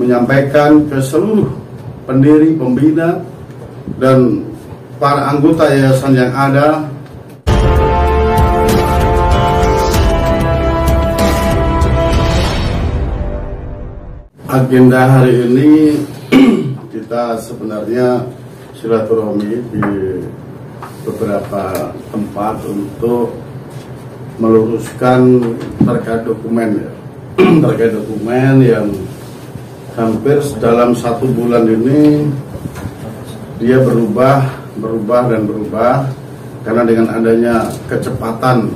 menyampaikan ke seluruh pendiri, pembina, dan para anggota yayasan yang ada agenda hari ini. Kita sebenarnya silaturahmi di beberapa tempat untuk meluruskan terkait dokumen terkait dokumen yang hampir dalam 1 bulan ini dia berubah karena dengan adanya kecepatan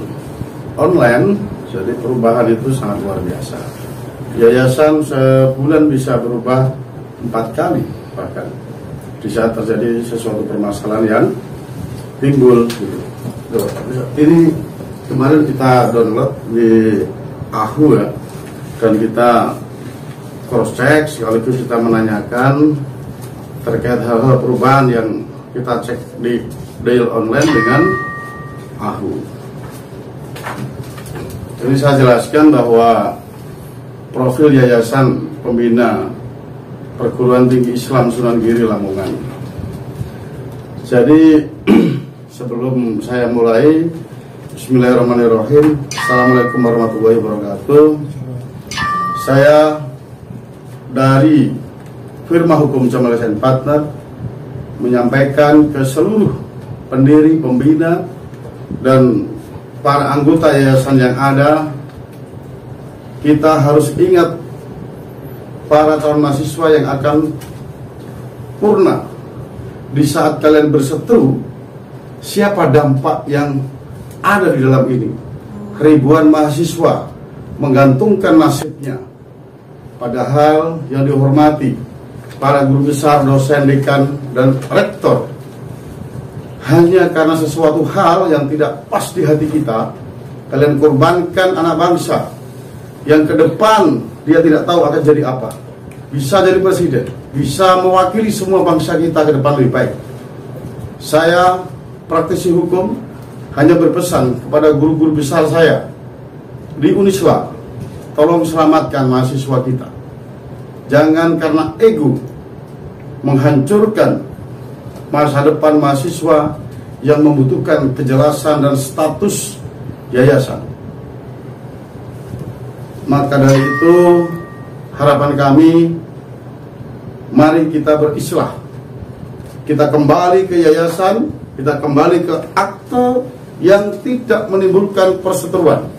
online, jadi perubahan itu sangat luar biasa. Yayasan sebulan bisa berubah 4 kali bahkan di saat terjadi sesuatu permasalahan yang timbul gitu. Ini kemarin kita download di AHU ya, dan kita cross check sekaligus kita menanyakan terkait hal-hal perubahan yang kita cek di Dail online dengan AHU. Jadi saya jelaskan bahwa profil Yayasan Pembina Perguruan Tinggi Islam Sunan Giri Lamongan. Jadi sebelum saya mulai, bismillahirrahmanirrahim. Assalamualaikum warahmatullahi wabarakatuh. Saya dari firma hukum Jamal Hasan Partner menyampaikan ke seluruh pendiri, pembina, dan para anggota yayasan yang ada, kita harus ingat para calon mahasiswa yang akan purna. Di saat kalian berseteru, siapa dampak yang ada di dalam ini? Ribuan mahasiswa menggantungkan nasibnya. Padahal yang dihormati para guru besar, dosen, dekan, dan rektor, hanya karena sesuatu hal yang tidak pas di hati kita, kalian korbankan anak bangsa yang ke depan dia tidak tahu akan jadi apa. Bisa jadi presiden, bisa mewakili semua bangsa kita ke depan lebih baik. Saya praktisi hukum hanya berpesan kepada guru-guru besar saya di Uniswa, tolong selamatkan mahasiswa kita. Jangan karena ego menghancurkan masa depan mahasiswa yang membutuhkan kejelasan dan status yayasan. Maka dari itu harapan kami, mari kita berislah. Kita kembali ke yayasan, kita kembali ke akte yang tidak menimbulkan perseteruan.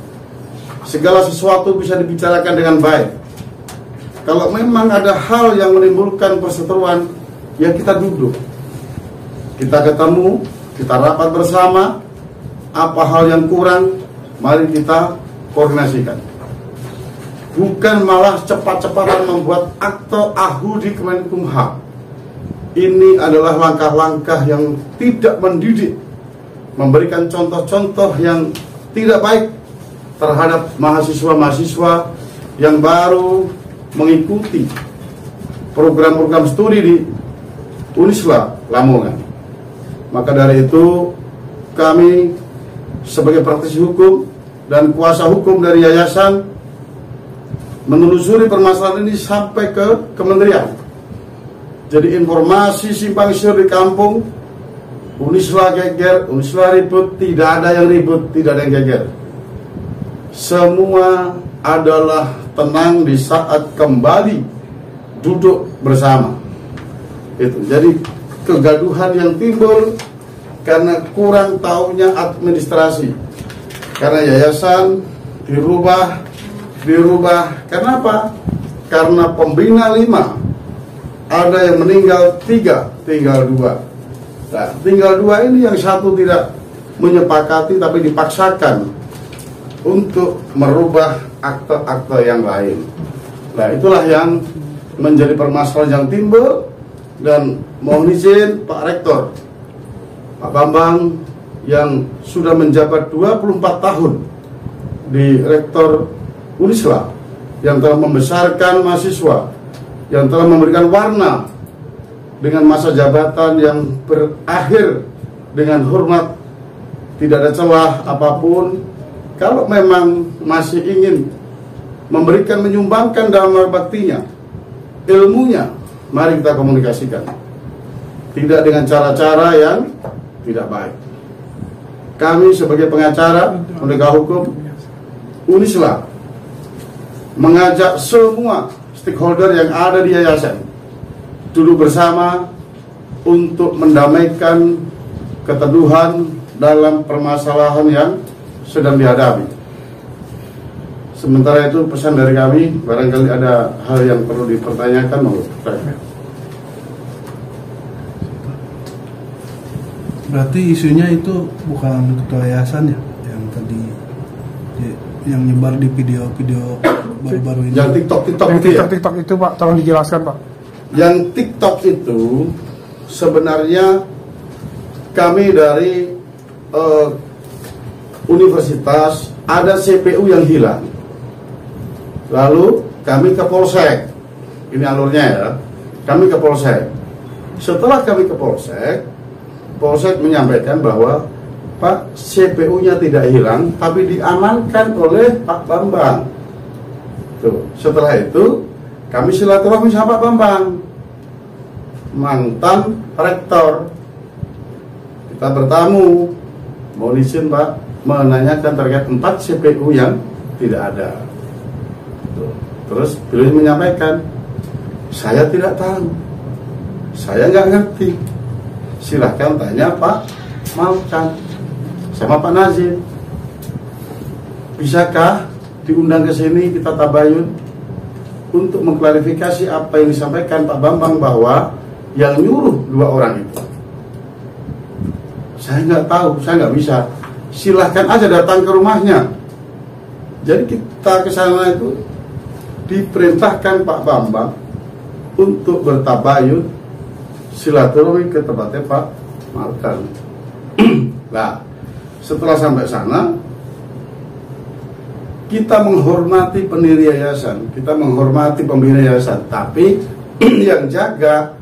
Segala sesuatu bisa dibicarakan dengan baik. Kalau memang ada hal yang menimbulkan perseteruan, ya kita duduk, kita ketemu, kita rapat bersama. Apa hal yang kurang, mari kita koordinasikan. Bukan malah cepat-cepatan membuat akte AHU di Kemenkumham. Ini adalah langkah-langkah yang tidak mendidik, memberikan contoh-contoh yang tidak baik terhadap mahasiswa-mahasiswa yang baru mengikuti program-program studi di Uniswa Lamongan. Maka dari itu kami sebagai praktisi hukum dan kuasa hukum dari yayasan menelusuri permasalahan ini sampai ke kementerian. Jadi informasi simpang siur di kampung, Uniswa geger, Uniswa ribut, tidak ada yang ribut, tidak ada yang geger. Semua adalah tenang di saat kembali duduk bersama. Itu. Jadi kegaduhan yang timbul karena kurang tahunya administrasi. Karena yayasan dirubah. Kenapa? Karena pembina 5, ada yang meninggal 3, tinggal 2. Nah, tinggal 2 ini yang satu tidak menyepakati tapi dipaksakan untuk merubah akte-akte yang lain. Nah, itulah yang menjadi permasalahan yang timbul. Dan mohon izin Pak Rektor, Pak Bambang yang sudah menjabat 24 tahun di Rektor Uniswa, yang telah membesarkan mahasiswa, yang telah memberikan warna dengan masa jabatan yang berakhir dengan hormat, tidak ada celah apapun. Kalau memang masih ingin memberikan, menyumbangkan dalam baktinya, ilmunya, mari kita komunikasikan. Tidak dengan cara-cara yang tidak baik. Kami sebagai pengacara, penegak hukum, Unisla mengajak semua stakeholder yang ada di yayasan duduk bersama untuk mendamaikan keteduhan dalam permasalahan yang sedang dihadapi. Sementara itu pesan dari kami, barangkali ada hal yang perlu dipertanyakan, mau saya. Berarti isunya itu bukan ketua yayasan ya, yang tadi yang nyebar di video-video baru-baru ini. Yang TikTok itu Pak, tolong dijelaskan Pak. Yang TikTok itu sebenarnya kami dari universitas ada CPU yang hilang. Lalu kami ke Polsek. Ini alurnya ya. Kami ke Polsek. Setelah kami ke Polsek, Polsek menyampaikan bahwa Pak, CPU-nya tidak hilang, tapi diamankan oleh Pak Bambang. Tuh. Setelah itu, kami silaturahmi sama Pak Bambang, mantan rektor. Kita bertamu, mohon izin Pak, menanyakan terkait 4 CPU yang tidak ada. Tuh. Terus beliau menyampaikan, saya tidak tahu, saya nggak ngerti. Silahkan tanya Pak Malkan sama Pak Nazim. Bisakah diundang ke sini kita tabayun untuk mengklarifikasi apa yang disampaikan Pak Bambang bahwa yang nyuruh 2 orang itu? Saya nggak tahu, saya nggak bisa. Silahkan aja datang ke rumahnya. Jadi kita ke sana itu diperintahkan Pak Bambang untuk bertabayun silaturahmi ke tempatnya Pak Malkan. Nah, setelah sampai sana, kita menghormati pendiri yayasan, kita menghormati pembina yayasan, tapi yang jaga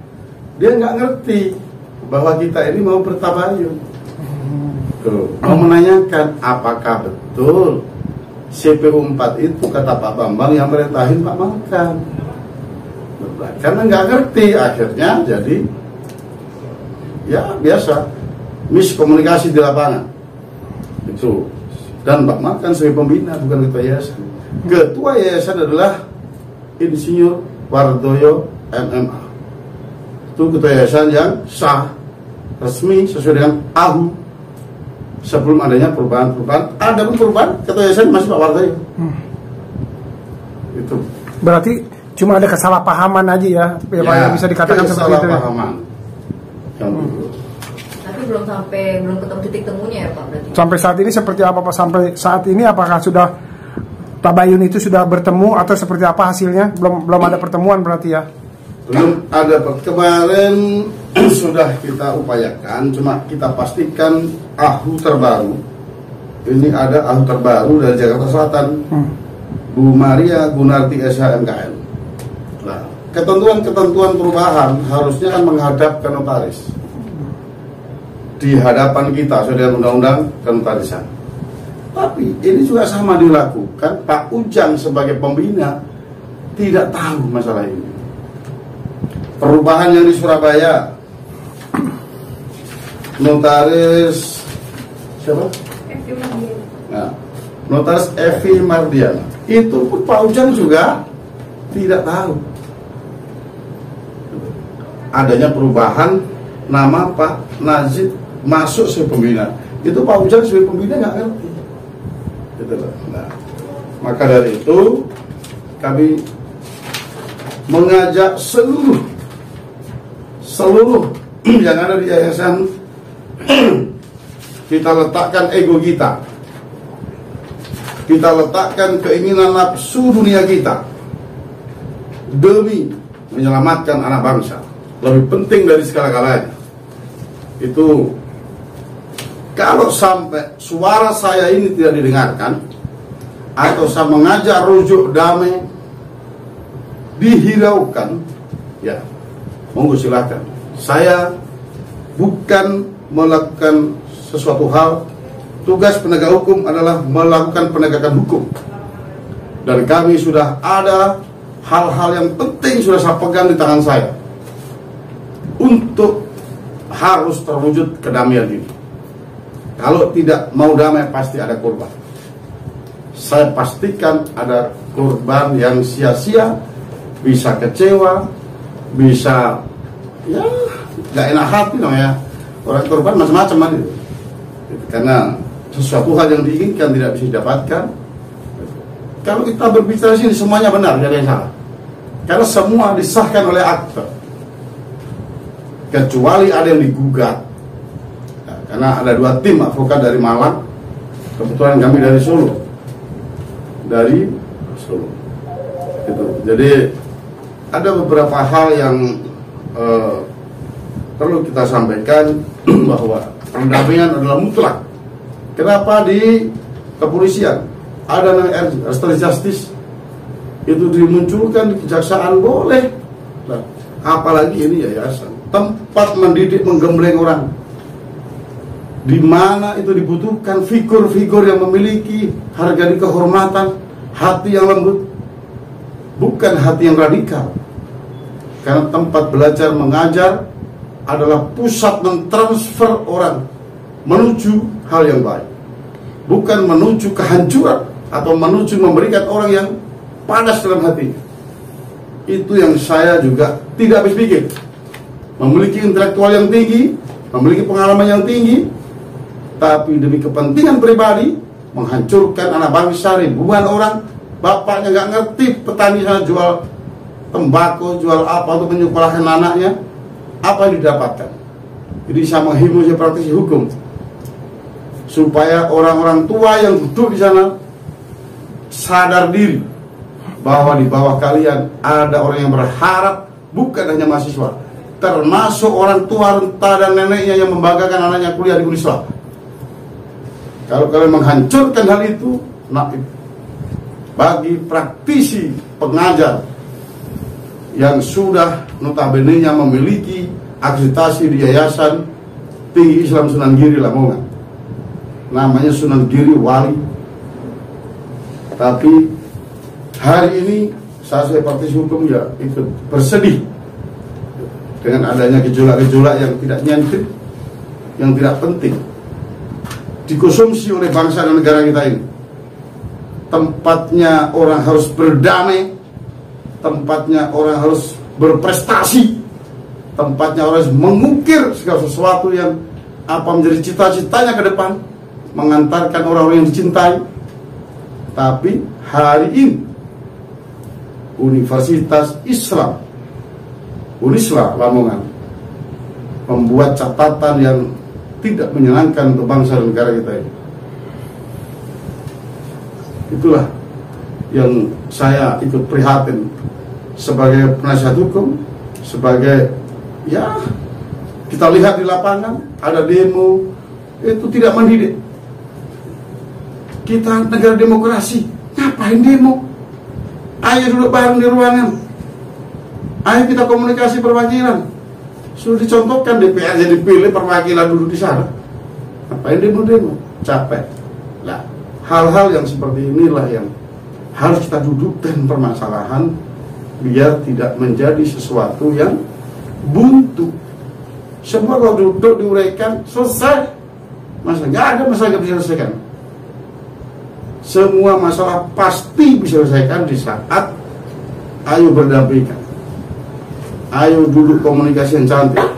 dia nggak ngerti bahwa kita ini mau bertabayun. Mau menanyakan apakah betul CPU 4 itu kata Pak Bambang yang merintahin Pak Malkan. Karena nggak ngerti, akhirnya jadi ya biasa miskomunikasi di lapangan itu. Dan Pak Malkan sebagai pembina, bukan ketua yayasan. Ketua yayasan adalah Insinyur Wardoyo MMA. Itu ketua yayasan yang sah, resmi, sesuai dengan AHU. Sebelum adanya perubahan-perubahan, ada pun perubahan, ketua yayasan masih Pak Wardoyo. Itu berarti cuma ada kesalahpahaman aja ya, yang bisa dikatakan seperti itu. Kesalahpahaman. Tapi belum ketemu titik temunya ya Pak berarti. Sampai saat ini seperti apa Pak? Sampai saat ini apakah sudah tabayun itu sudah bertemu atau seperti apa hasilnya? Belum ada pertemuan berarti ya? Belum ada. Kemarin sudah kita upayakan, cuma kita pastikan AHU terbaru. Ini ada AHU terbaru dari Jakarta Selatan, Bu Maria Gunarti SHMKN. Nah, ketentuan-ketentuan perubahan harusnya kan menghadap ke notaris di hadapan kita sesuai dengan undang-undang kenotarisan. Tapi ini juga sama dilakukan, Pak Ujang sebagai pembina tidak tahu masalah ini. Perubahan yang di Surabaya, notaris siapa? Nah, notaris Evi Mardiana, itu pun Pak Ujang juga tidak tahu adanya perubahan nama Pak Najib masuk sebagai pembina. Itu Pak Ujang sebagai pembina nggak ngerti. Gitu loh. Nah, maka dari itu kami mengajak seluruh yang ada di yayasan, kita letakkan ego kita, kita letakkan keinginan nafsu dunia kita demi menyelamatkan anak bangsa. Lebih penting dari segala-galanya. Itu kalau sampai suara saya ini tidak didengarkan, atau saya mengajak rujuk damai dihiraukan, ya monggo silakan. Saya bukan melakukan sesuatu hal, tugas penegak hukum adalah melakukan penegakan hukum. Dan kami sudah ada hal-hal yang penting sudah saya pegang di tangan saya untuk harus terwujud kedamaian ini. Kalau tidak mau damai pasti ada korban. Saya pastikan ada korban yang sia-sia, bisa kecewa, bisa ya gak enak hati namanya. Orang korban macam-macam itu. Karena sesuatu hal yang diinginkan tidak bisa didapatkan. Kalau kita berbicara sini semuanya benar, tidak ada yang salah. Karena semua disahkan oleh akte. Kecuali ada yang digugat. Nah, karena ada 2 tim advokat dari Malang, kebetulan kami dari Solo. Gitu. Jadi ada beberapa hal yang perlu kita sampaikan bahwa pendamaian adalah mutlak. Kenapa di kepolisian ada namanya restoratif justice itu dimunculkan di kejaksaan boleh, nah, apalagi ini yayasan tempat mendidik menggembleng orang, di mana itu dibutuhkan figur-figur yang memiliki harga diri kehormatan, hati yang lembut, bukan hati yang radikal. Karena tempat belajar mengajar adalah pusat mentransfer orang menuju hal yang baik, bukan menuju kehancuran atau menuju memberikan orang yang panas dalam hati. Itu yang saya juga tidak habis pikir. Memiliki intelektual yang tinggi, memiliki pengalaman yang tinggi, tapi demi kepentingan pribadi menghancurkan anak bangsa, ribuan orang. Bapaknya nggak ngerti, petani sana jual tembakau, jual apa untuk menyekolahkan anaknya, apa yang didapatkan. Jadi saya menghimbau saya praktisi hukum supaya orang-orang tua yang duduk di sana sadar diri bahwa di bawah kalian ada orang yang berharap, bukan hanya mahasiswa, termasuk orang tua, renta dan neneknya yang membanggakan anaknya kuliah di Uniswa. Kalau kalian menghancurkan hal itu, nah, bagi praktisi pengajar yang sudah notabene-nya memiliki akreditasi di Yayasan Tinggi Islam Sunan Giri Lamongan, namanya Sunan Giri Wali. Tapi hari ini saya sebagai praktisi hukum ya ikut bersedih dengan adanya gejolak-gejolak yang tidak nyentit, yang tidak penting, dikonsumsi oleh bangsa dan negara kita ini. Tempatnya orang harus berdamai, tempatnya orang harus berprestasi, tempatnya orang harus mengukir segala sesuatu yang apa menjadi cita-citanya ke depan, mengantarkan orang-orang yang dicintai. Tapi hari ini Universitas Islam Uniswa Lamongan membuat catatan yang tidak menyenangkan untuk bangsa dan negara kita ini. Itulah yang saya ikut prihatin sebagai penasihat hukum, sebagai ya kita lihat di lapangan ada demo, itu tidak mendidik. Kita negara demokrasi, ngapain demo? Ayo duduk bareng di ruangan, ayo kita komunikasi perwakilan. Sudah dicontohkan DPR jadi pilih perwakilan duduk di sana. Ngapain demo-demo? Capek. Nah, hal-hal yang seperti inilah yang harus kita dudukkan permasalahan biar tidak menjadi sesuatu yang buntu. Semua kalau duduk diuraikan selesai, masa nggak ada masalah yang bisa diselesaikan. Semua masalah pasti bisa diselesaikan di saat ayo berdampingan, ayo duduk komunikasi yang cantik.